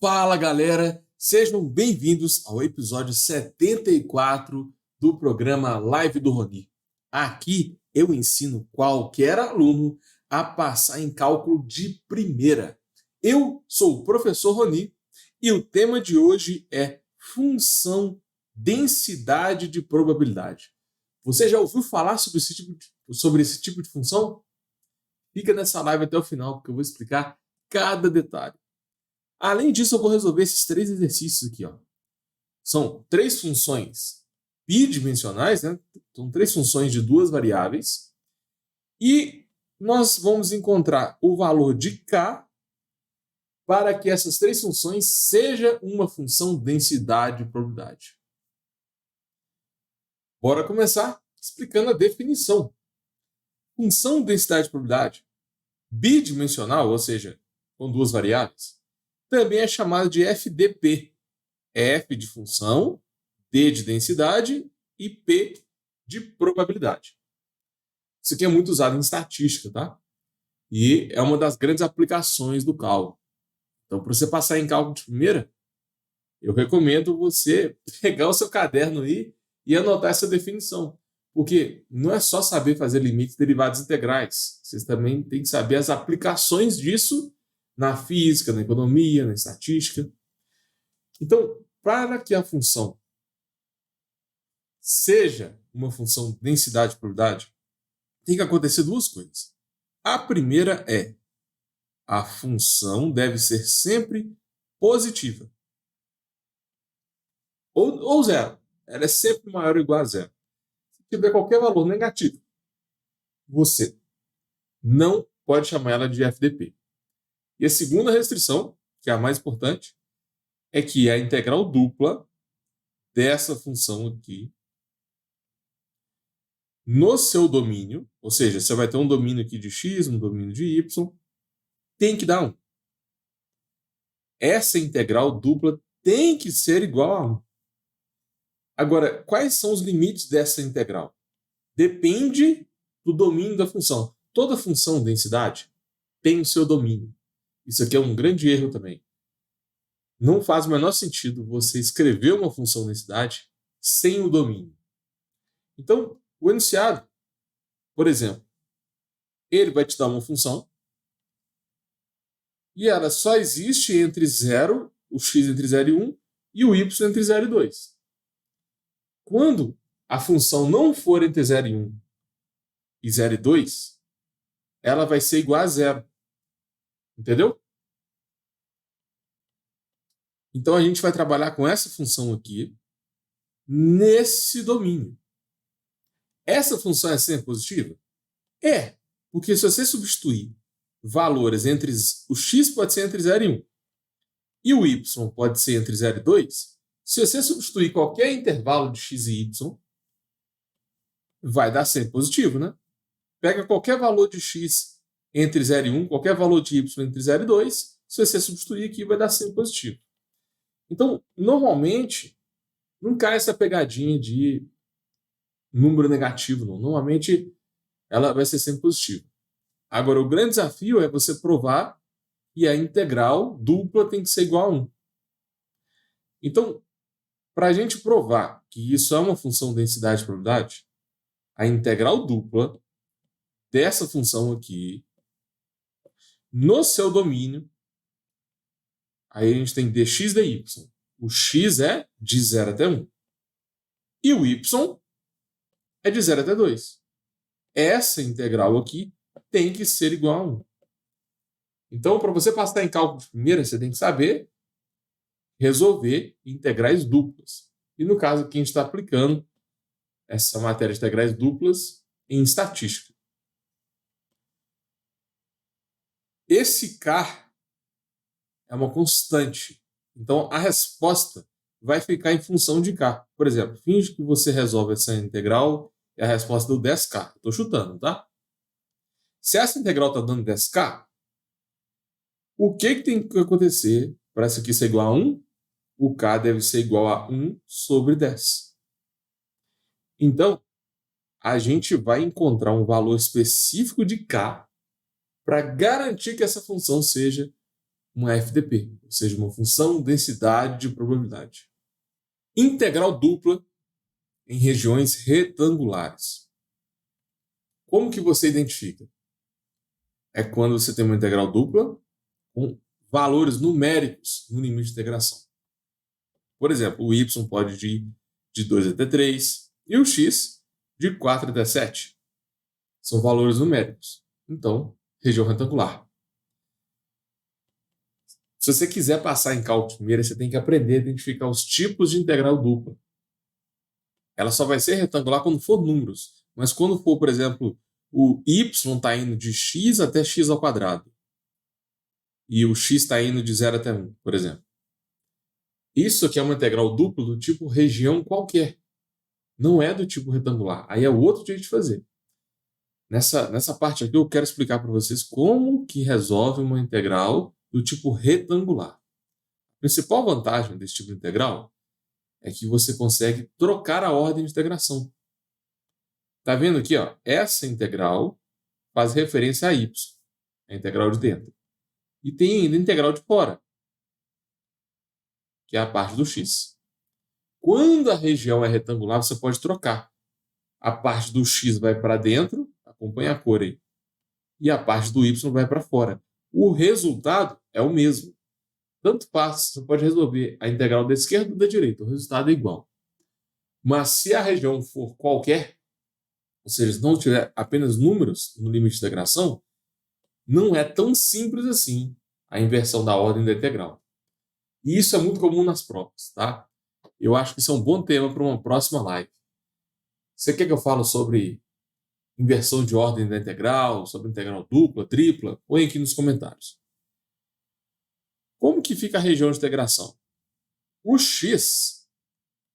Fala galera, sejam bem-vindos ao episódio 74 do programa Live do Roni. Aqui eu ensino qualquer aluno a passar em cálculo de primeira. Eu sou o professor Roni e o tema de hoje é função densidade de probabilidade. Você já ouviu falar sobre esse tipo de função? Fica nessa live até o final porque eu vou explicar cada detalhe. Além disso, eu vou resolver esses três exercícios aqui. São três funções bidimensionais, né? São três funções de duas variáveis. E nós vamos encontrar o valor de k para que essas três funções sejam uma função densidade de probabilidade. Bora começar explicando a definição. Função densidade de probabilidade bidimensional, ou seja, com duas variáveis, também é chamada de FDP. F de função, D de densidade e P de probabilidade. Isso aqui é muito usado em estatística, tá? E é uma das grandes aplicações do cálculo. Então, para você passar em cálculo de primeira, eu recomendo você pegar o seu caderno aí e anotar essa definição. Porque não é só saber fazer limites, derivadas integrais. Vocês também têm que saber as aplicações disso na física, na economia, na estatística. Então, para que a função seja uma função densidade de probabilidade, tem que acontecer duas coisas. A primeira é a função deve ser sempre positiva. Ou zero. Ela é sempre maior ou igual a zero. Se tiver qualquer valor negativo, você não pode chamar ela de FDP. E a segunda restrição, que é a mais importante, é que a integral dupla dessa função aqui no seu domínio, ou seja, você vai ter um domínio aqui de x, um domínio de y, tem que dar 1. Essa integral dupla tem que ser igual a 1. Agora, quais são os limites dessa integral? Depende do domínio da função. Toda função densidade tem o seu domínio. Isso aqui é um grande erro também. Não faz o menor sentido você escrever uma função densidade sem o domínio. Então, o enunciado, por exemplo, ele vai te dar uma função e ela só existe entre 0, o x entre 0 e 1, e o y entre 0 e 2. Quando a função não for entre 0 e 1 e 0 e 2, ela vai ser igual a 0. Entendeu? Então a gente vai trabalhar com essa função aqui nesse domínio. Essa função é sempre positiva? É, porque se você substituir valores entre o x pode ser entre 0 e 1 e o y pode ser entre 0 e 2, se você substituir qualquer intervalo de x e y, vai dar sempre positivo, né? Pega qualquer valor de x entre 0 e 1, qualquer valor de y entre 0 e 2, se você substituir aqui, vai dar sempre positivo. Então, normalmente, não cai essa pegadinha de número negativo, não. Normalmente, ela vai ser sempre positiva. Agora, o grande desafio é você provar que a integral dupla tem que ser igual a 1. Então, para a gente provar que isso é uma função densidade de probabilidade, a integral dupla dessa função aqui, no seu domínio, aí a gente tem dx dy. O x é de 0 até 1. E o y é de 0 até 2. Essa integral aqui tem que ser igual a 1. Então, para você passar em cálculo de primeira, você tem que saber resolver integrais duplas. E no caso aqui a gente está aplicando essa matéria de integrais duplas em estatística. Esse k é uma constante. Então, a resposta vai ficar em função de k. Por exemplo, finge que você resolve essa integral e a resposta deu 10k. Estou chutando, tá? Se essa integral está dando 10k, o que tem que acontecer para isso aqui ser igual a 1? O k deve ser igual a 1 sobre 10. Então, a gente vai encontrar um valor específico de k para garantir que essa função seja uma FDP, ou seja, uma função densidade de probabilidade. Integral dupla em regiões retangulares. Como que você identifica? É quando você tem uma integral dupla com valores numéricos no limite de integração. Por exemplo, o y pode ir de 2 até 3 e o x de 4 até 7. São valores numéricos. Então, região retangular. Se você quiser passar em cálculo primeiro, você tem que aprender a identificar os tipos de integral dupla. Ela só vai ser retangular quando for números. Mas quando for, por exemplo, o y está indo de x até x ao quadrado e o x está indo de 0 até 1, por exemplo. Isso aqui é uma integral dupla do tipo região qualquer. Não é do tipo retangular. Aí é outro jeito de fazer. Nessa parte aqui eu quero explicar para vocês como que resolve uma integral do tipo retangular. A principal vantagem desse tipo de integral é que você consegue trocar a ordem de integração. Tá vendo aqui, ó? Essa integral faz referência a y, a integral de dentro. E tem ainda a integral de fora, que é a parte do x. Quando a região é retangular, você pode trocar. A parte do x vai para dentro, acompanha a cor aí, e a parte do y vai para fora. O resultado é o mesmo. Tanto faz, você pode resolver a integral da esquerda ou da direita, o resultado é igual. Mas se a região for qualquer, ou seja, se não tiver apenas números no limite de integração, não é tão simples assim a inversão da ordem da integral. E isso é muito comum nas provas, tá? Eu acho que isso é um bom tema para uma próxima live. Você quer que eu fale sobre inversão de ordem da integral, sobre integral dupla, tripla? Põe aqui nos comentários. Como que fica a região de integração? O x,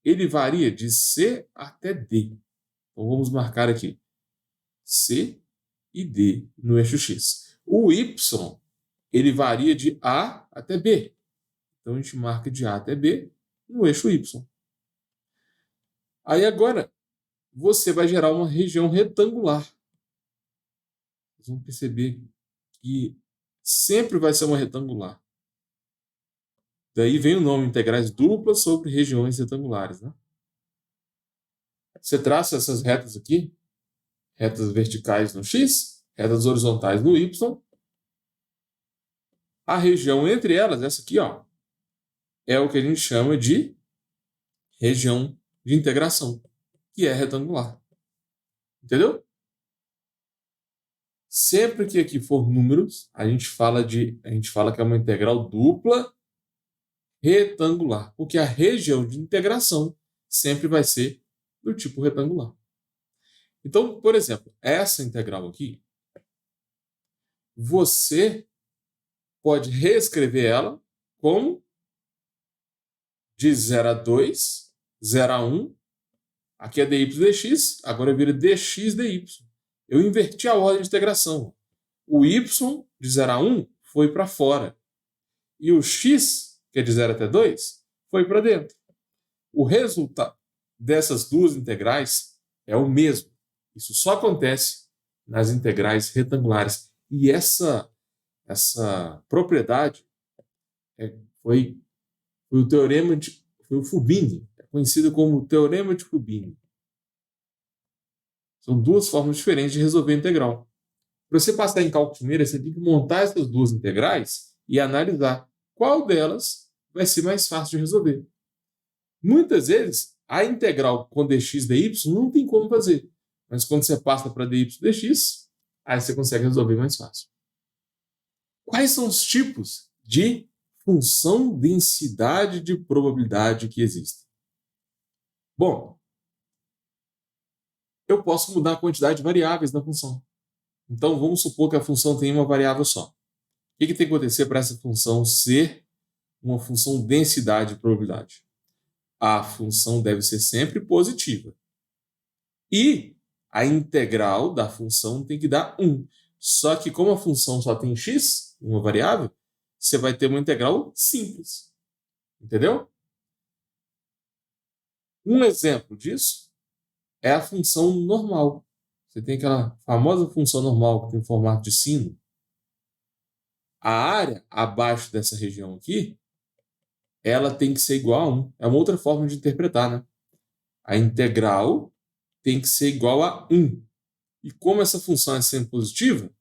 ele varia de C até D. Então vamos marcar aqui C e D no eixo x. O y, ele varia de A até B. Então a gente marca de A até B no eixo y. Aí agora você vai gerar uma região retangular. Vocês vão perceber que sempre vai ser uma retangular. Daí vem o nome integrais duplas sobre regiões retangulares, né? Você traça essas retas aqui, retas verticais no x, retas horizontais no y. A região entre elas, essa aqui, ó, é o que a gente chama de região de integração, que é retangular. Entendeu? Sempre que aqui for números, a gente fala que é uma integral dupla retangular, porque a região de integração sempre vai ser do tipo retangular. Então, por exemplo, essa integral aqui, você pode reescrever ela como de 0 a 2, 0 a 1, aqui é dy dx, agora vira dx dy. Eu inverti a ordem de integração. O y de 0 a 1 foi para fora. E o x, que é de 0 até 2, foi para dentro. O resultado dessas duas integrais é o mesmo. Isso só acontece nas integrais retangulares. E essa propriedade foi o teorema foi o Fubini, é conhecido como teorema de Fubini. São duas formas diferentes de resolver a integral. Para você passar em cálculo primeiro, você tem que montar essas duas integrais e analisar qual delas vai ser mais fácil de resolver. Muitas vezes, a integral com dx dy não tem como fazer. Mas quando você passa para dy dx, aí você consegue resolver mais fácil. Quais são os tipos de função densidade de probabilidade que existem? Bom, eu posso mudar a quantidade de variáveis da função. Então, vamos supor que a função tem uma variável só. O que tem que acontecer para essa função ser uma função densidade de probabilidade? A função deve ser sempre positiva. E a integral da função tem que dar 1. Só que como a função só tem x, uma variável, você vai ter uma integral simples. Entendeu? Um exemplo disso é a função normal. Você tem aquela famosa função normal que tem formato de sino. A área abaixo dessa região aqui, ela tem que ser igual a 1. É uma outra forma de interpretar, né? A integral tem que ser igual a 1. E como essa função é sempre positiva,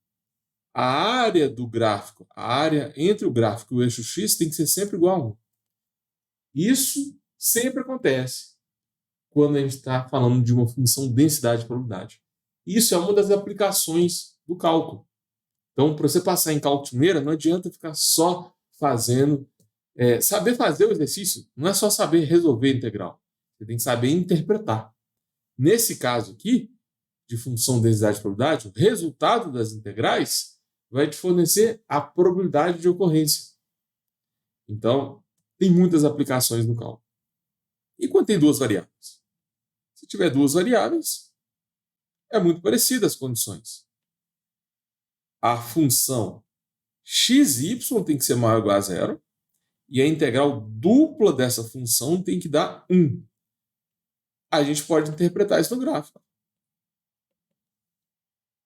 a área do gráfico, a área entre o gráfico e o eixo x tem que ser sempre igual a 1. Isso sempre acontece quando a gente está falando de uma função densidade de probabilidade. Isso é uma das aplicações do cálculo. Então, para você passar em cálculo de primeira, não adianta ficar só fazendo. Saber fazer o exercício não é só saber resolver a integral. Você tem que saber interpretar. Nesse caso aqui, de função de densidade de probabilidade, o resultado das integrais vai te fornecer a probabilidade de ocorrência. Então, tem muitas aplicações no cálculo. E quando tem duas variáveis? Se tiver duas variáveis, é muito parecida as condições. A função xy tem que ser maior ou igual a zero, e a integral dupla dessa função tem que dar 1. A gente pode interpretar isso no gráfico.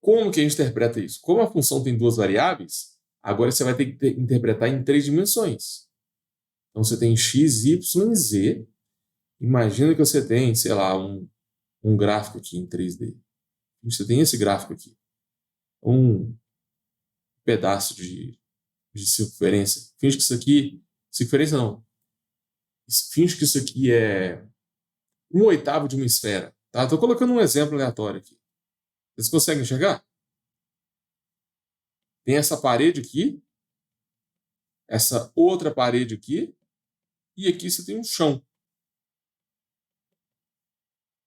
Como que a gente interpreta isso? Como a função tem duas variáveis, agora você vai ter que interpretar em 3 dimensões. Então você tem x, y e z. Imagina que você tem, sei lá, um gráfico aqui em 3D. Você tem esse gráfico aqui. Um pedaço de circunferência. Finge que isso aqui... Circunferência não. Finge que isso aqui é 1/8 de uma esfera. Tá? Estou colocando um exemplo aleatório aqui. Vocês conseguem enxergar? Tem essa parede aqui, essa outra parede aqui, e aqui você tem um chão.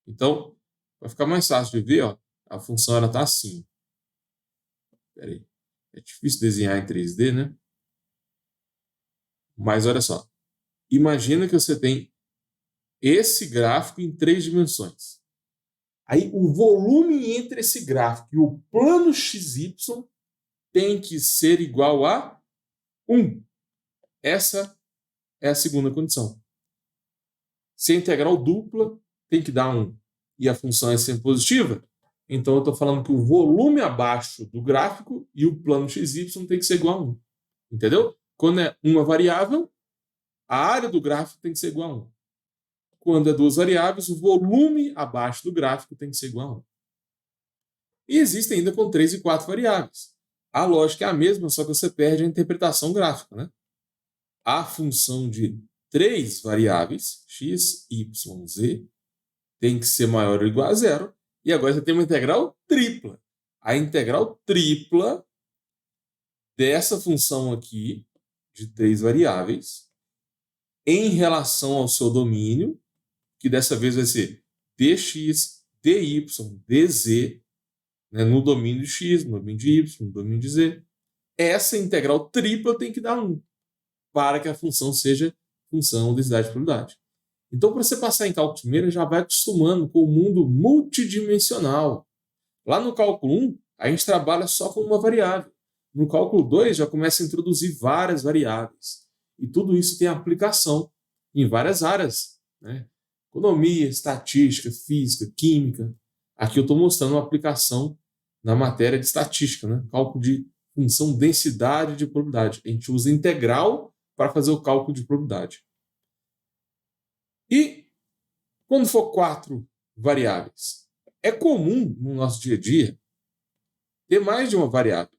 Então, vai ficar mais fácil de ver, ó, a função está assim. Espera aí. É difícil desenhar em 3D, né? Mas olha só. Imagina que você tem esse gráfico em 3 dimensões. Aí o volume entre esse gráfico e o plano XY tem que ser igual a 1. Essa é a segunda condição. Se a integral dupla tem que dar 1 e a função é sempre positiva, então eu estou falando que o volume abaixo do gráfico e o plano XY tem que ser igual a 1. Entendeu? Quando é uma variável, a área do gráfico tem que ser igual a 1. Quando é duas variáveis, o volume abaixo do gráfico tem que ser igual a 1. E existem ainda com 3 e 4 variáveis. A lógica é a mesma, só que você perde a interpretação gráfica, né? A função de 3 variáveis, x, y, z, tem que ser maior ou igual a zero. E agora você tem uma integral tripla. A integral tripla dessa função aqui, de 3 variáveis, em relação ao seu domínio, que dessa vez vai ser dx, dy, dz, né, no domínio de x, no domínio de y, no domínio de z. Essa integral tripla tem que dar 1, para que a função seja função de densidade de probabilidade. Então, para você passar em cálculo de primeira, já vai acostumando com o mundo multidimensional. Lá no cálculo 1, a gente trabalha só com uma variável. No cálculo 2, já começa a introduzir várias variáveis. E tudo isso tem aplicação em várias áreas, né? Economia, estatística, física, química. Aqui eu estou mostrando uma aplicação na matéria de estatística, né? Cálculo de função densidade de probabilidade. A gente usa integral para fazer o cálculo de probabilidade. E quando for 4 variáveis, é comum no nosso dia a dia ter mais de uma variável,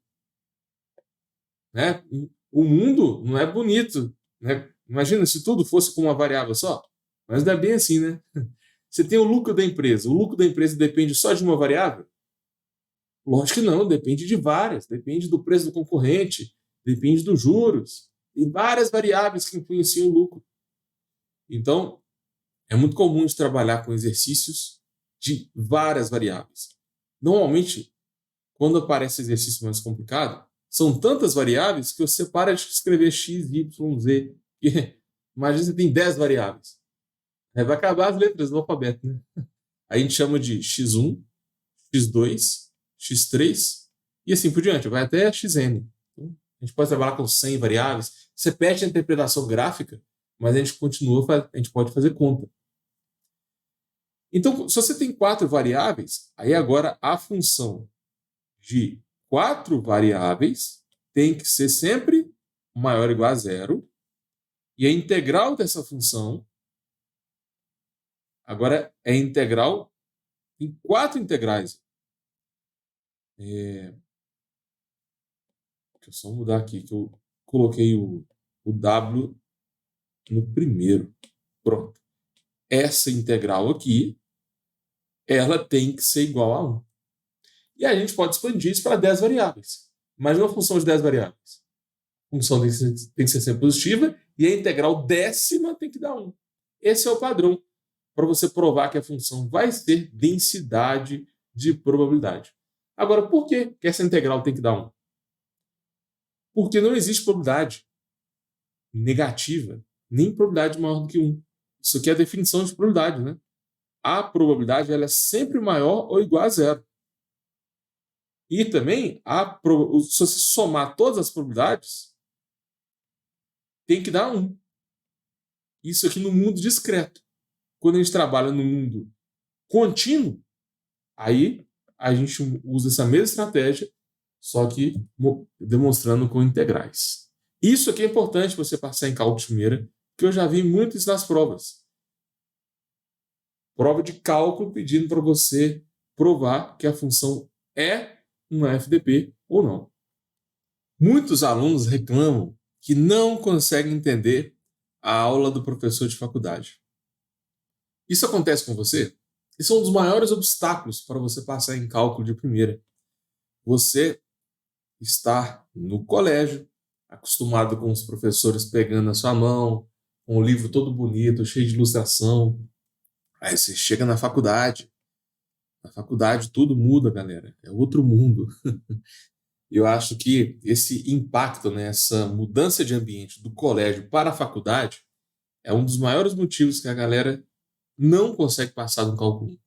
né? O mundo não é bonito, né? Imagina se tudo fosse com uma variável só, mas não é bem assim, né? Você tem o lucro da empresa. O lucro da empresa depende só de uma variável? Lógico que não, depende de várias. Depende do preço do concorrente, depende dos juros. Tem várias variáveis que influenciam o lucro. Então, é muito comum de trabalhar com exercícios de várias variáveis. Normalmente, quando aparece exercício mais complicado, são tantas variáveis que você para de escrever x, y, z. Imagina que você tem 10 variáveis. Aí vai acabar as letras do alfabeto, né? Aí a gente chama de x1, x2, x3 e assim por diante. Vai até xn. Então, a gente pode trabalhar com 100 variáveis. Você perde a interpretação gráfica, mas a gente a gente pode fazer conta. Então, se você tem 4 variáveis, aí agora a função de 4 variáveis tem que ser sempre maior ou igual a zero. E a integral dessa função agora é integral em 4 integrais. Deixa eu só mudar aqui, que eu coloquei o W no primeiro. Pronto. Essa integral aqui, ela tem que ser igual a 1. E a gente pode expandir isso para 10 variáveis. Imagina uma função de 10 variáveis. A função tem que ser sempre positiva e a integral décima tem que dar 1. Esse é o padrão para você provar que a função vai ter densidade de probabilidade. Agora, por que essa integral tem que dar 1? Porque não existe probabilidade negativa, nem probabilidade maior do que 1. Isso aqui é a definição de probabilidade, né? A probabilidade ela é sempre maior ou igual a zero. E também, se você somar todas as probabilidades, tem que dar 1. Isso aqui no mundo discreto. Quando a gente trabalha no mundo contínuo, aí a gente usa essa mesma estratégia, só que demonstrando com integrais. Isso aqui é importante você passar em cálculo de primeira, que eu já vi muito isso nas provas. Prova de cálculo pedindo para você provar que a função é uma FDP ou não. Muitos alunos reclamam que não conseguem entender a aula do professor de faculdade. Isso acontece com você? Isso é um dos maiores obstáculos para você passar em cálculo de primeira. Você está no colégio, acostumado com os professores pegando na sua mão, com o livro todo bonito, cheio de ilustração. Aí você chega na faculdade. Na faculdade tudo muda, galera. É outro mundo. Eu acho que esse impacto, né, essa mudança de ambiente do colégio para a faculdade é um dos maiores motivos que a galera não consegue passar no cálculo 1.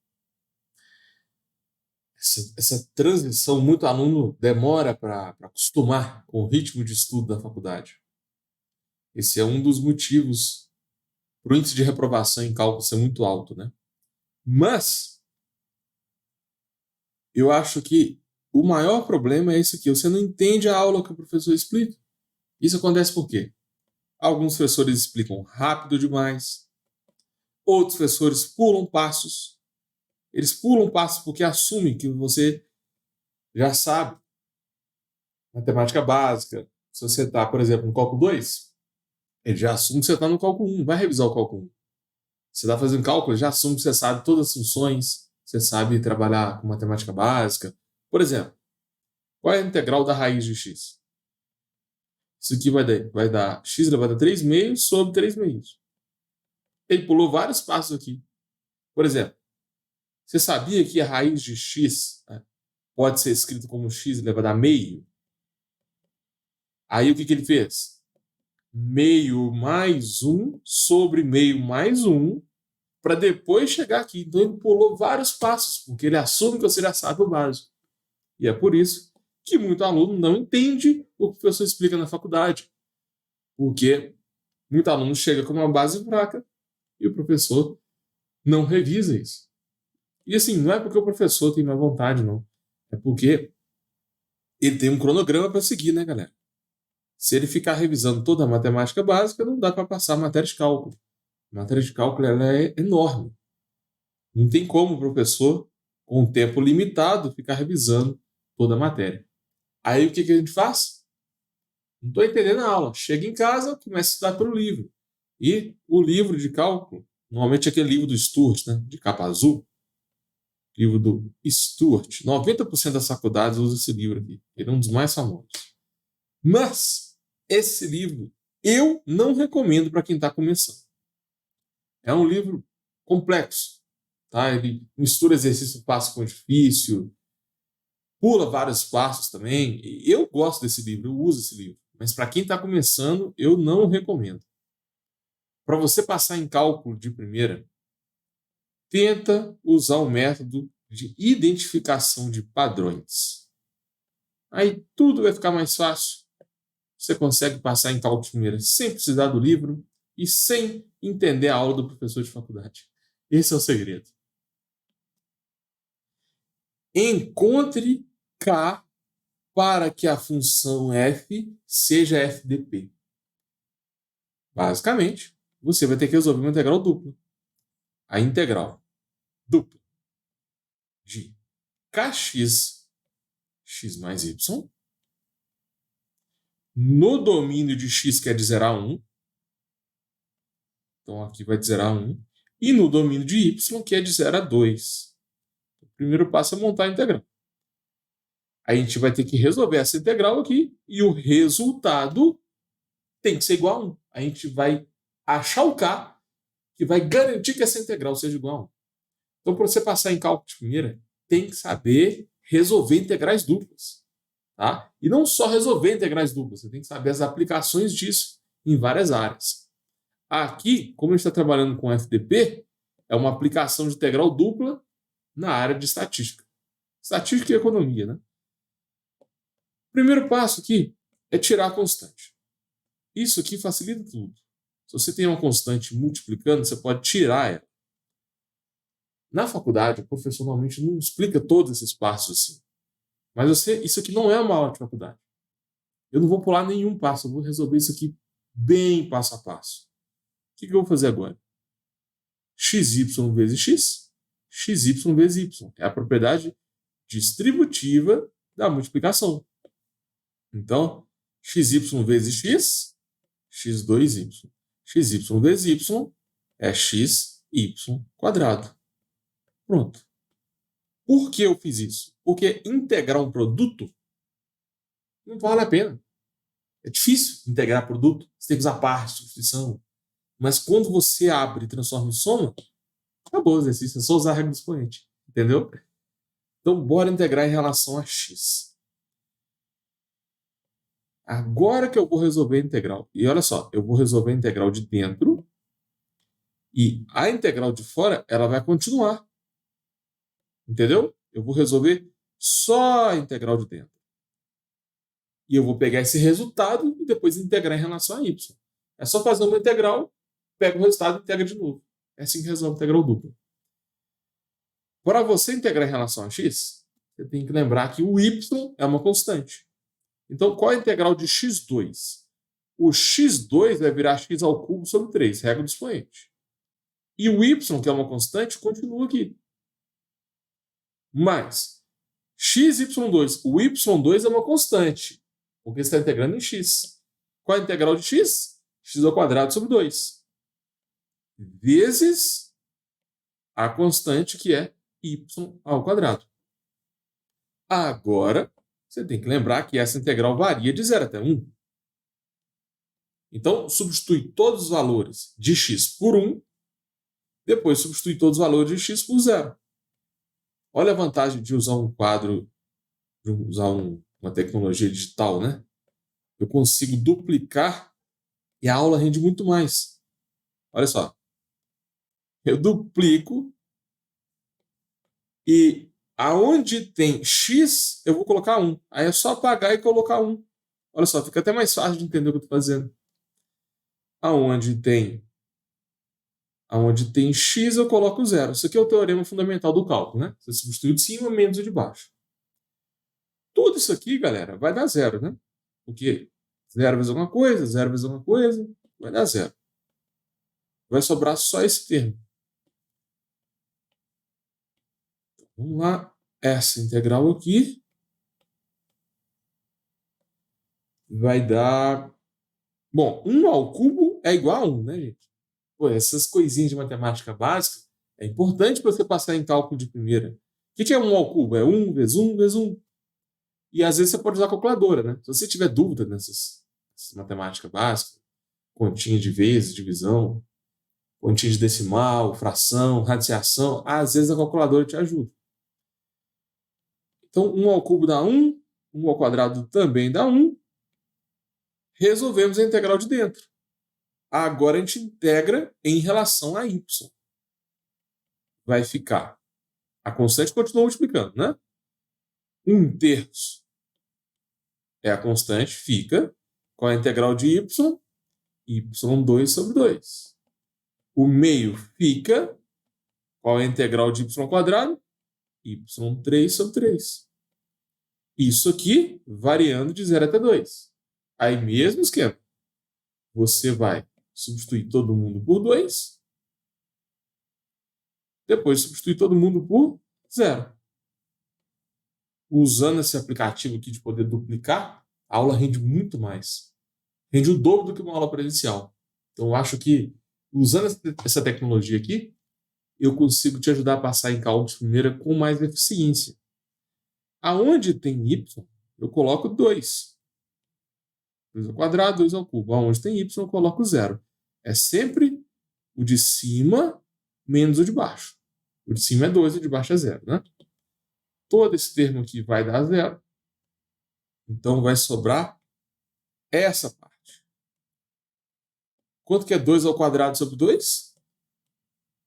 Essa transição, muito aluno demora para acostumar com o ritmo de estudo da faculdade. Esse é um dos motivos para o índice de reprovação em cálculo ser muito alto, né? Mas eu acho que o maior problema é isso aqui. Você não entende a aula que o professor explica. Isso acontece por quê? Alguns professores explicam rápido demais. Outros professores pulam passos. Eles pulam passos porque assumem que você já sabe matemática básica. Se você está, por exemplo, no cálculo 2, ele já assume que você está no cálculo 1. Vai revisar o cálculo 1. Você está fazendo cálculo, ele já assume que você sabe todas as funções, você sabe trabalhar com matemática básica. Por exemplo, qual é a integral da raiz de x? Isso aqui vai dar x elevado a 3 meios sobre 3 meios. Ele pulou vários passos aqui. Por exemplo, você sabia que a raiz de x pode ser escrita como x elevado a meio? Aí o que ele fez? Meio mais 1 sobre meio mais 1 para depois chegar aqui. Então ele pulou vários passos, porque ele assume que você já sabe o básico. E é por isso que muito aluno não entende o que o professor explica na faculdade. Porque muito aluno chega com uma base fraca e o professor não revisa isso. E assim, não é porque o professor tem má vontade, não. É porque ele tem um cronograma para seguir, né, galera? Se ele ficar revisando toda a matemática básica, não dá para passar a matéria de cálculo. A matéria de cálculo ela é enorme. Não tem como o professor, com um tempo limitado, ficar revisando toda a matéria. Aí o que a gente faz? Não estou entendendo a aula. Chega em casa, começa a estudar pelo livro. E o livro de cálculo, normalmente é aquele livro do Stuart, né, de capa azul, livro do Stuart. 90% das faculdades usam esse livro aqui. Ele é um dos mais famosos. Mas esse livro eu não recomendo para quem está começando. É um livro complexo. Tá? Ele mistura exercício passo com difícil, pula vários passos também. Eu gosto desse livro, eu uso esse livro. Mas para quem está começando, eu não recomendo. Para você passar em cálculo de primeira, tenta usar o método de identificação de padrões. Aí tudo vai ficar mais fácil. Você consegue passar em cálculo de primeira sem precisar do livro e sem entender a aula do professor de faculdade. Esse é o segredo. Encontre K para que a função f seja FDP? Basicamente, você vai ter que resolver uma integral dupla. A integral dupla de kx, x mais y, no domínio de x, que é de 0 a 1. Então, aqui vai de 0 a 1. E no domínio de y, que é de 0 a 2. O primeiro passo é montar a integral. A gente vai ter que resolver essa integral aqui e o resultado tem que ser igual a 1. A gente vai achar o k que vai garantir que essa integral seja igual a 1. Então, para você passar em cálculo de primeira, tem que saber resolver integrais duplas. Tá? E não só resolver integrais duplas, você tem que saber as aplicações disso em várias áreas. Aqui, como a gente está trabalhando com FDP, é uma aplicação de integral dupla na área de estatística. Estatística e economia, né? O primeiro passo aqui é tirar a constante. Isso aqui facilita tudo. Se você tem uma constante multiplicando, você pode tirar ela. Na faculdade, o professor normalmente não explica todos esses passos assim. Mas isso aqui não é uma aula de faculdade. Eu não vou pular nenhum passo, eu vou resolver isso aqui bem passo a passo. O que eu vou fazer agora? xy vezes x, xy vezes y. É a propriedade distributiva da multiplicação. Então, xy vezes x, x2y. xy vezes y é xy quadrado. Pronto. Por que eu fiz isso? Porque integrar um produto não vale a pena. É difícil integrar produto. Você tem que usar parte, substituição. Mas quando você abre e transforma em soma, acabou o exercício. É só usar a regra do expoente. Entendeu? Então, bora integrar em relação a x. Agora que eu vou resolver a integral. E olha só, eu vou resolver a integral de dentro. E a integral de fora, ela vai continuar. Entendeu? Eu vou resolver só a integral de dentro. E eu vou pegar esse resultado e depois integrar em relação a y. É só fazer uma integral, pega o resultado e integra de novo. É assim que resolve a integral dupla. Para você integrar em relação a x, você tem que lembrar que o y é uma constante. Então, qual é a integral de x2? O x2 vai virar x ao cubo sobre 3, regra do expoente. E o y, que é uma constante, continua aqui. Mas xy2, o y2 é uma constante, porque você está integrando em x. Qual é a integral de x? X ao quadrado sobre 2. Vezes a constante que é y ao quadrado. Agora, você tem que lembrar que essa integral varia de 0 até 1. Então, substitui todos os valores de x por 1, depois substitui todos os valores de x por 0. Olha a vantagem de usar um quadro, de usar uma tecnologia digital, né? Eu consigo duplicar e a aula rende muito mais. Olha só. Eu duplico e aonde tem x, eu vou colocar 1. Aí é só apagar e colocar 1. Olha só, fica até mais fácil de entender o que eu estou fazendo. Aonde tem x, eu coloco 0. Isso aqui é o teorema fundamental do cálculo, né? Você substitui o de cima menos o de baixo. Tudo isso aqui, galera, vai dar 0, né? Porque 0 vezes alguma coisa, 0 vezes alguma coisa, vai dar 0. Vai sobrar só esse termo. Vamos lá. Essa integral aqui vai dar... Bom, 1 ao cubo é igual a 1, né, gente? Pô, essas coisinhas de matemática básica é importante para você passar em cálculo de primeira. O que é 1 ao cubo? É 1 vezes 1 vezes 1. E às vezes você pode usar a calculadora, né? Se você tiver dúvida nessas matemática básica, continha de vezes, divisão, continha de decimal, fração, radiciação, às vezes a calculadora te ajuda. Então, 1 ao cubo dá 1, 1 ao quadrado também dá 1. Resolvemos a integral de dentro. Agora a gente integra em relação a y. Vai ficar. A constante continua multiplicando, né? 1/3 é a constante, fica com a integral de y, y2 sobre 2. O meio fica com a integral de y ao quadrado, y3 sobre 3. Isso aqui variando de 0 até 2. Aí mesmo esquema. Você vai substituir todo mundo por 2. Depois substituir todo mundo por 0. Usando esse aplicativo aqui de poder duplicar, a aula rende muito mais. Rende o dobro do que uma aula presencial. Então eu acho que usando essa tecnologia aqui, eu consigo te ajudar a passar em cálculo de primeira com mais eficiência. Aonde tem y, eu coloco 2. 2 ao quadrado, 2 ao cubo. Aonde tem y, eu coloco 0. É sempre o de cima menos o de baixo. O de cima é 2, o de baixo é 0, né? Todo esse termo aqui vai dar 0. Então vai sobrar essa parte. Quanto que é 2 ao quadrado sobre 2?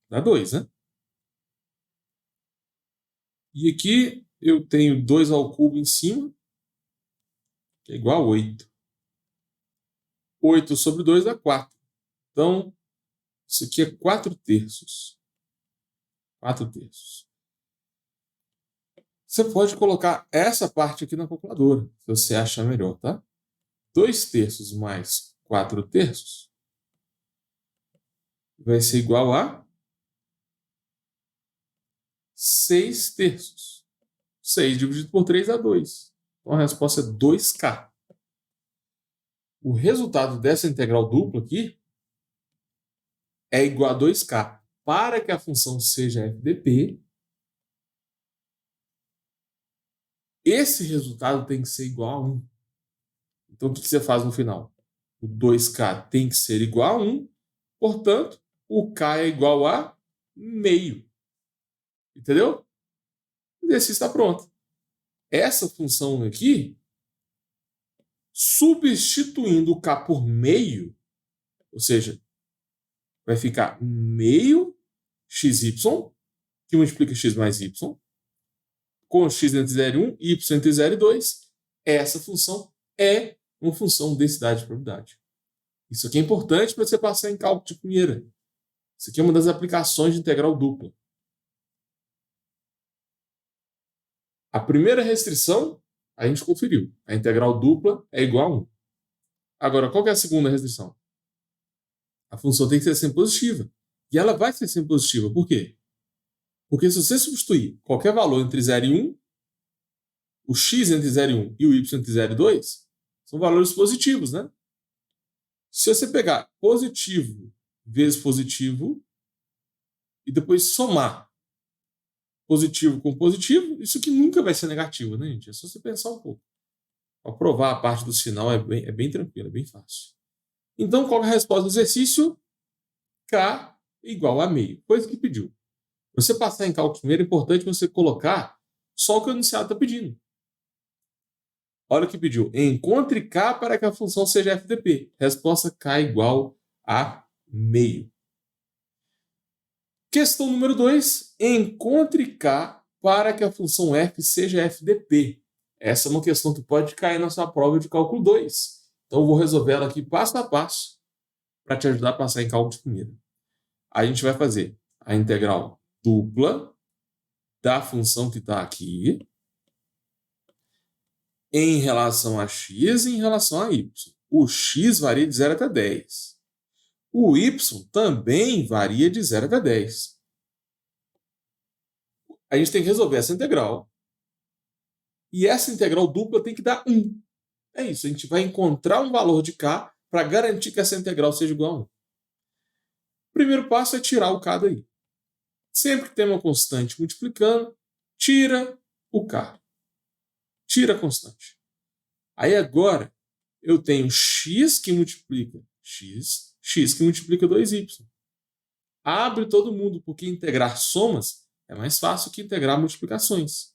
Dá 2, né? E aqui eu tenho 2 ao cubo em cima, que é igual a 8. 8 sobre 2 dá 4. Então, isso aqui é 4 terços. 4 terços. Você pode colocar essa parte aqui na calculadora, se você achar melhor, tá? 2 terços mais 4 terços vai ser igual a 6 terços. 6 dividido por 3 dá 2. Então a resposta é 2K. O resultado dessa integral dupla aqui é igual a 2K. Para que a função seja f de p, esse resultado tem que ser igual a 1. Então o que você faz no final? O 2K tem que ser igual a 1, portanto, o K é igual a meio. Entendeu? O exercício está pronto. Essa função aqui, substituindo o K por meio, ou seja, vai ficar meio xy, que multiplica x mais y, com x entre 0 e 1, y entre 0 e 2. Essa função é uma função de densidade de probabilidade. Isso aqui é importante para você passar em cálculo de primeira. Isso aqui é uma das aplicações de integral dupla. A primeira restrição, a gente conferiu. A integral dupla é igual a 1. Agora, qual que é a segunda restrição? A função tem que ser sempre positiva. E ela vai ser sempre positiva. Por quê? Porque se você substituir qualquer valor entre 0 e 1, o x entre 0 e 1 e o y entre 0 e 2 são valores positivos, né? Se você pegar positivo vezes positivo e depois somar positivo com positivo, isso aqui nunca vai ser negativo, né, gente? É só você pensar um pouco. Para provar a parte do sinal é bem tranquilo, é bem fácil. Então, qual é a resposta do exercício? K igual a meio. Coisa que pediu. Você passar em cálculo primeiro, é importante você colocar só o que o enunciado está pedindo. Olha o que pediu. Encontre K para que a função seja f de p. Resposta K igual a meio. Questão número 2. Encontre K para que a função f seja f de p. Essa é uma questão que pode cair na sua prova de cálculo 2. Então, eu vou resolver ela aqui passo a passo para te ajudar a passar em cálculo de primeira. A gente vai fazer a integral dupla da função que está aqui em relação a x e em relação a y. O x varia de 0 até 10. O y também varia de 0 até 10. A gente tem que resolver essa integral. E essa integral dupla tem que dar 1. É isso, a gente vai encontrar um valor de k para garantir que essa integral seja igual a 1. O primeiro passo é tirar o k daí. Sempre que tem uma constante multiplicando, tira o k. Tira a constante. Aí agora eu tenho x que multiplica x, x que multiplica 2y. Abre todo mundo, porque integrar somas é mais fácil que integrar multiplicações.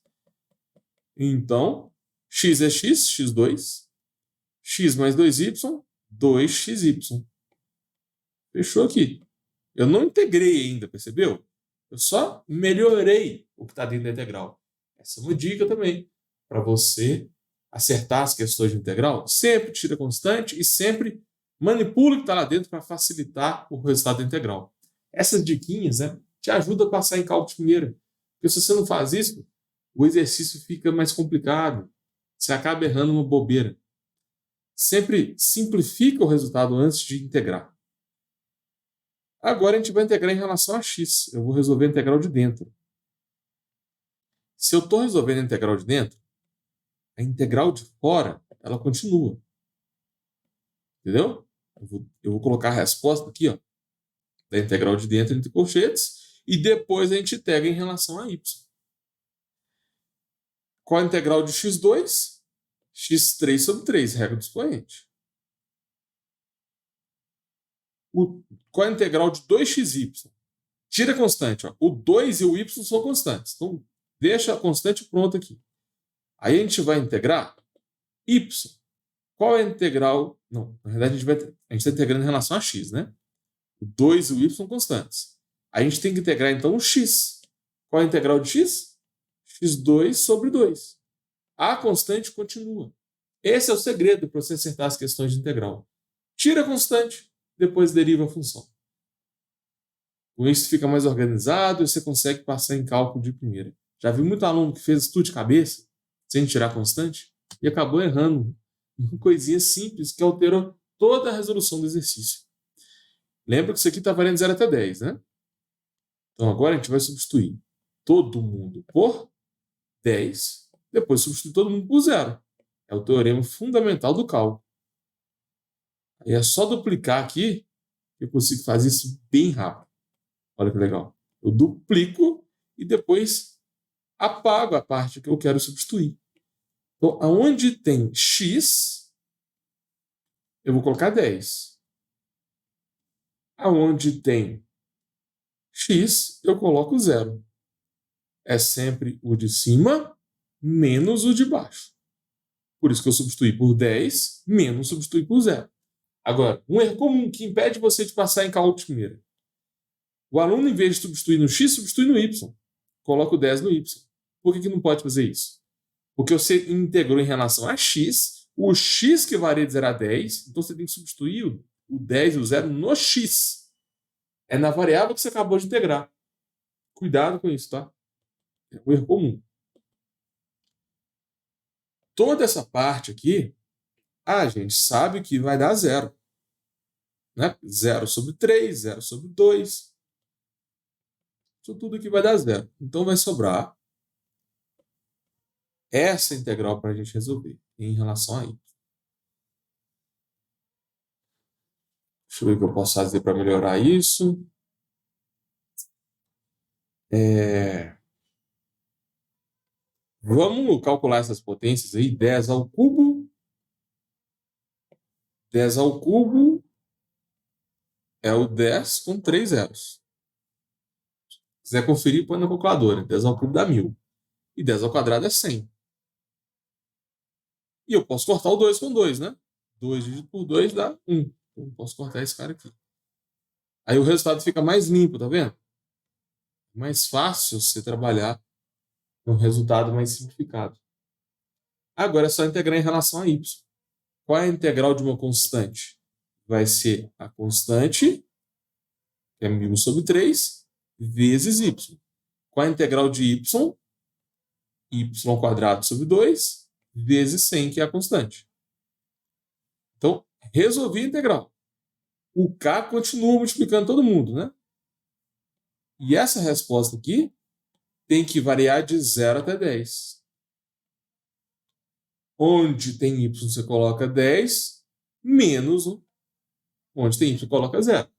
Então, x é x, x2. X mais 2y, 2xy. Fechou aqui. Eu não integrei ainda, percebeu? Eu só melhorei o que está dentro da integral. Essa é uma dica também. Para você acertar as questões de integral, sempre tira constante e sempre manipula o que está lá dentro para facilitar o resultado da integral. Essas diquinhas, né, te ajudam a passar em cálculo de primeira. Porque se você não faz isso, o exercício fica mais complicado. Você acaba errando uma bobeira. Sempre simplifica o resultado antes de integrar. Agora a gente vai integrar em relação a x. Eu vou resolver a integral de dentro. Se eu estou resolvendo a integral de dentro, a integral de fora, ela continua. Entendeu? Eu vou colocar a resposta aqui, ó, da integral de dentro entre colchetes, e depois a gente integra em relação a y. Qual a integral de x2? x3 sobre 3, regra do expoente. Qual a integral de 2xy? Tira a constante. Ó. O 2 e o y são constantes. Então, deixa a constante pronta aqui. Aí a gente vai integrar y. Qual é a integral? Não, na verdade a gente está integrando em relação a x, né? O 2 e o y são constantes. A gente tem que integrar então o x. Qual é a integral de x? x2 sobre 2. A constante continua. Esse é o segredo para você acertar as questões de integral. Tira a constante, depois deriva a função. Com isso fica mais organizado e você consegue passar em cálculo de primeira. Já vi muito aluno que fez tudo de cabeça, sem tirar a constante, e acabou errando uma coisinha simples que alterou toda a resolução do exercício. Lembra que isso aqui está valendo 0 até 10, né? Então agora a gente vai substituir todo mundo por 10, depois substituir todo mundo por 0. É o teorema fundamental do cálculo. Aí é só duplicar aqui que eu consigo fazer isso bem rápido. Olha que legal. Eu duplico e depois apago a parte que eu quero substituir. Então, aonde tem x, eu vou colocar 10. Aonde tem x, eu coloco 0. É sempre o de cima menos o de baixo. Por isso que eu substituí por 10 menos substituir por 0. Agora, um erro comum que impede você de passar em cálculo de primeira. O aluno, em vez de substituir no x, substitui no y. Coloca o 10 no y. Por que não pode fazer isso? Porque você integrou em relação a x, o x que varia de 0 a 10, então você tem que substituir o 10 e o 0 no x. É na variável que você acabou de integrar. Cuidado com isso, tá? É um erro comum. Toda essa parte aqui, a gente sabe que vai dar 0. Né? 0 sobre 3, 0 sobre 2. Isso tudo aqui vai dar 0. Então vai sobrar essa integral para a gente resolver em relação a y. Deixa eu ver o que eu posso fazer para melhorar isso. Vamos calcular essas potências aí. 10 ao cubo. 10 ao cubo é o 10 com 3 zeros. Se quiser conferir, põe na calculadora. 10 ao cubo dá 1000. E 10 ao quadrado é 100. E eu posso cortar o 2 com 2, né? 2 dividido por 2 dá 1. Então eu posso cortar esse cara aqui. Aí o resultado fica mais limpo, tá vendo? Mais fácil você trabalhar com um resultado mais simplificado. Agora é só integrar em relação a y. Qual é a integral de uma constante? Vai ser a constante, que é 1000 sobre 3, vezes y. Qual é a integral de y? Y quadrado sobre 2, vezes 100, que é a constante. Então, resolvi a integral. O k continua multiplicando todo mundo, né? E essa resposta aqui tem que variar de 0 até 10. Onde tem y, você coloca 10, menos onde tem y, você coloca 0.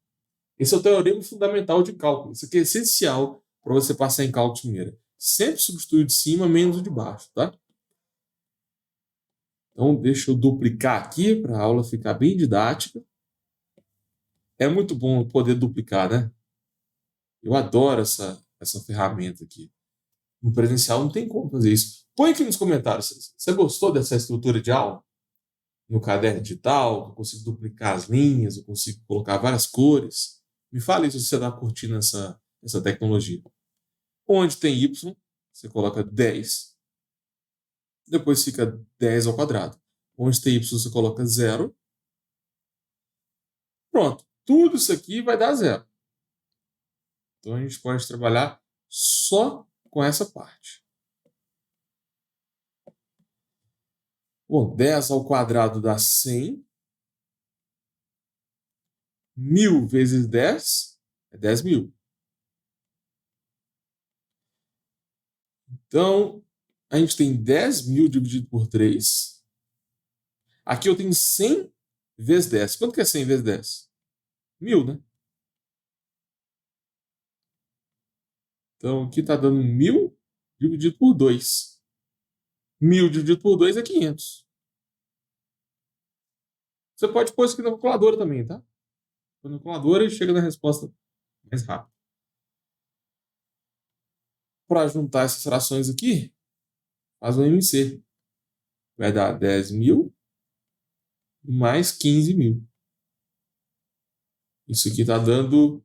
Esse é o teorema fundamental de cálculo. Isso aqui é essencial para você passar em cálculo de primeira. Sempre substitui o de cima menos o de baixo, tá? Então, deixa eu duplicar aqui para a aula ficar bem didática. É muito bom poder duplicar, né? Eu adoro essa ferramenta aqui. No presencial não tem como fazer isso. Põe aqui nos comentários. Você gostou dessa estrutura de aula? No caderno digital, eu consigo duplicar as linhas, eu consigo colocar várias cores. Me fale se você está curtindo essa tecnologia. Onde tem y, você coloca 10. Depois fica 10 ao quadrado. Onde tem y, você coloca 0. Pronto. Tudo isso aqui vai dar 0. Então a gente pode trabalhar só com essa parte. Bom, 10 ao quadrado dá 100. 1.000 vezes 10 é 10.000. Então, a gente tem 10.000 dividido por 3. Aqui eu tenho 100 vezes 10. Quanto que é 100 vezes 10? 1.000, né? Então, aqui está dando 1.000 dividido por 2. 1.000 dividido por 2 é 500. Você pode pôr isso aqui na calculadora também, tá? Põe na calculadora e chega na resposta mais rápido. Para juntar essas frações aqui, faz um MC. Vai dar 10.000 mais 15.000. Isso aqui está dando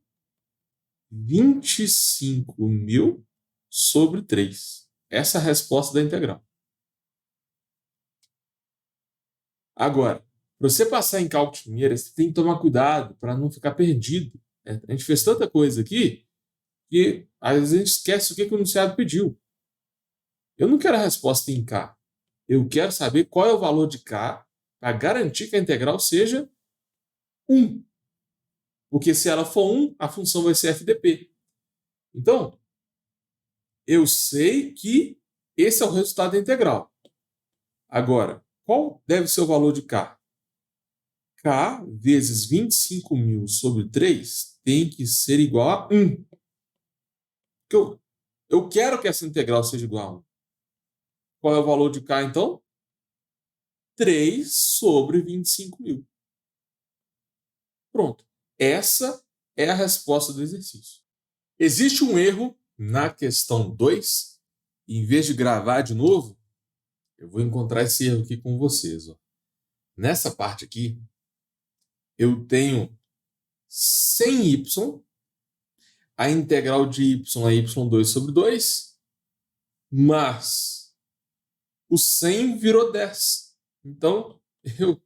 25.000 sobre 3. Essa é a resposta da integral. Agora, para você passar em cálculo de primeira, você tem que tomar cuidado para não ficar perdido. A gente fez tanta coisa aqui que às vezes a gente esquece o que o enunciado pediu. Eu não quero a resposta em K. Eu quero saber qual é o valor de K para garantir que a integral seja 1. Porque se ela for 1, a função vai ser FDP. Então, eu sei que esse é o resultado da integral. Agora, qual deve ser o valor de K? K vezes 25.000 sobre 3 tem que ser igual a 1. Eu quero que essa integral seja igual a 1. Qual é o valor de K, então? 3 sobre 25.000. Pronto. Essa é a resposta do exercício. Existe um erro na questão 2. Em vez de gravar de novo, eu vou encontrar esse erro aqui com vocês. Ó. Nessa parte aqui, eu tenho 100y, a integral de y é y2 sobre 2, mas o 100 virou 10. Então, eu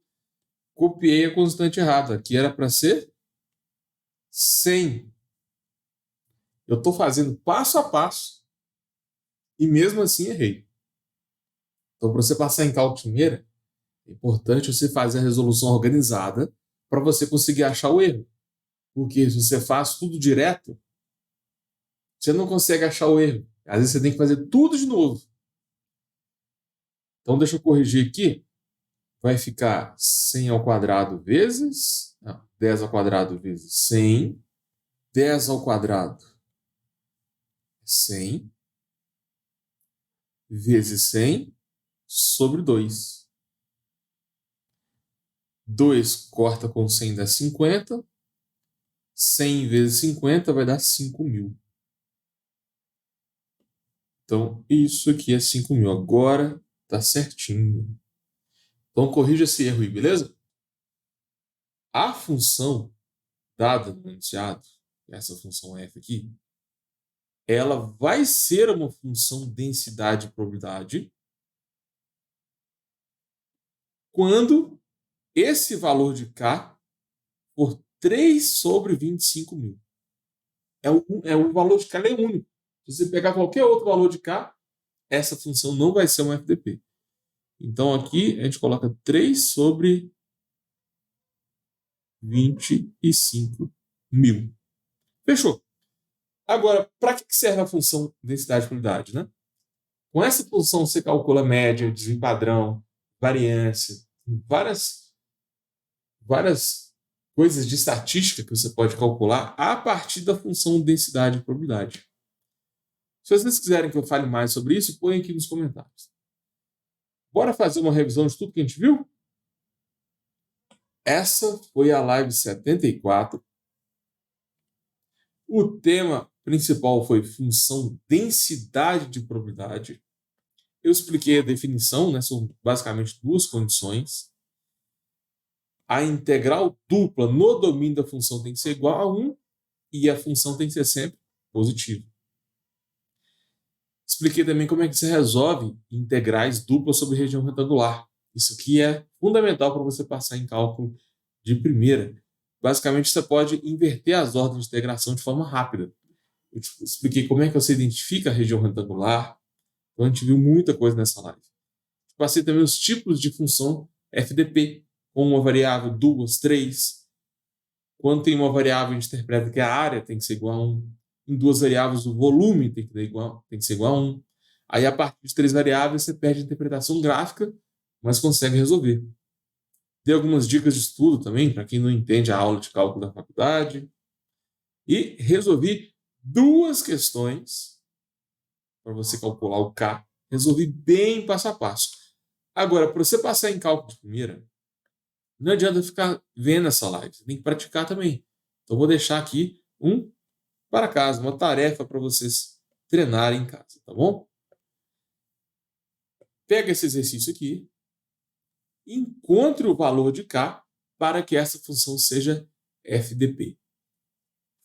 copiei a constante errada. Aqui era para ser 100. Eu estou fazendo passo a passo e mesmo assim errei. Então, para você passar em cálculo de primeira, é importante você fazer a resolução organizada para você conseguir achar o erro. Porque se você faz tudo direto, você não consegue achar o erro. Às vezes você tem que fazer tudo de novo. Então, deixa eu corrigir aqui. Vai ficar 100 ao quadrado vezes... Não, 10 ao quadrado vezes 100. 10 ao quadrado é 100. Vezes 100 sobre 2. 2 corta com 100 dá 50. 100 vezes 50 vai dar 5.000. Então, isso aqui é 5.000. Agora tá certinho. Então, corrija esse erro aí, beleza? A função dada no enunciado, essa função f aqui, ela vai ser uma função densidade-probabilidade quando esse valor de K for 3 sobre 25.000. O valor de K é único. Se você pegar qualquer outro valor de K, essa função não vai ser uma FDP. Então, aqui a gente coloca 3 sobre 25.000. Fechou. Agora, para que serve a função densidade-probabilidade, né? Com essa função você calcula média, desvio padrão, variância, várias coisas de estatística que você pode calcular a partir da função densidade-probabilidade. Se vocês quiserem que eu fale mais sobre isso, põe aqui nos comentários. Bora fazer uma revisão de tudo que a gente viu? Essa foi a live 74. O tema principal foi função densidade de probabilidade. Eu expliquei a definição, né? São basicamente duas condições. A integral dupla no domínio da função tem que ser igual a 1 e a função tem que ser sempre positiva. Expliquei também como é que se resolve integrais duplas sobre região retangular. Isso aqui é fundamental para você passar em cálculo de primeira. Basicamente, você pode inverter as ordens de integração de forma rápida. Eu te expliquei como é que você identifica a região retangular. Então, a gente viu muita coisa nessa live. Passei também os tipos de função FDP, com uma variável, duas, três. Quando tem uma variável, a gente interpreta que a área tem que ser igual a 1. Em duas variáveis, o volume tem que ser igual a 1. Aí, a partir de três variáveis, você perde a interpretação gráfica, mas consegue resolver. Dei algumas dicas de estudo também, para quem não entende a aula de cálculo da faculdade. E resolvi duas questões para você calcular o K. Resolvi bem passo a passo. Agora, para você passar em cálculo de primeira, não adianta ficar vendo essa live. Você tem que praticar também. Então, vou deixar aqui para casa, uma tarefa para vocês treinarem em casa, tá bom? Pega esse exercício aqui, encontre o valor de K para que essa função seja FDP.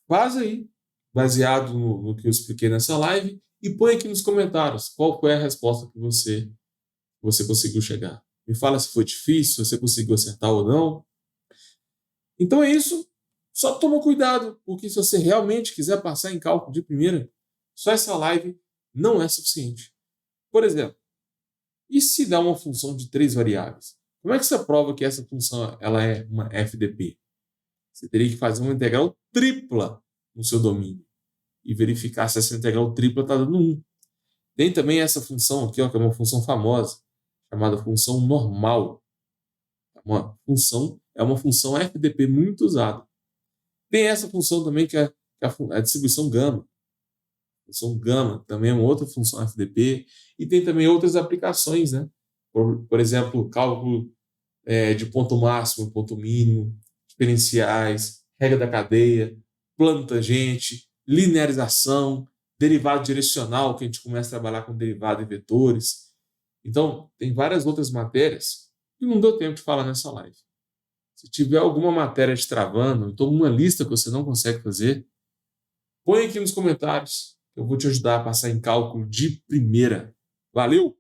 Faz aí, baseado no que eu expliquei nessa live, e põe aqui nos comentários qual foi a resposta que você conseguiu chegar. Me fala se foi difícil, se você conseguiu acertar ou não. Então é isso. Só toma cuidado, porque se você realmente quiser passar em cálculo de primeira, só essa live não é suficiente. Por exemplo, e se dá uma função de três variáveis? Como é que você prova que essa função ela é uma FDP? Você teria que fazer uma integral tripla no seu domínio e verificar se essa integral tripla está dando 1. Tem também essa função aqui, ó, que é uma função famosa, chamada função normal. É uma função FDP muito usada. Tem essa função também que é a distribuição gama. A função gama também é uma outra função FDP. E tem também outras aplicações, né? Por exemplo, cálculo de ponto máximo, ponto mínimo, diferenciais, regra da cadeia, plano tangente, linearização, derivado direcional, que a gente começa a trabalhar com derivado e vetores. Então, tem várias outras matérias que não deu tempo de falar nessa live. Se tiver alguma matéria te travando, então uma lista que você não consegue fazer, põe aqui nos comentários. Eu vou te ajudar a passar em cálculo de primeira. Valeu!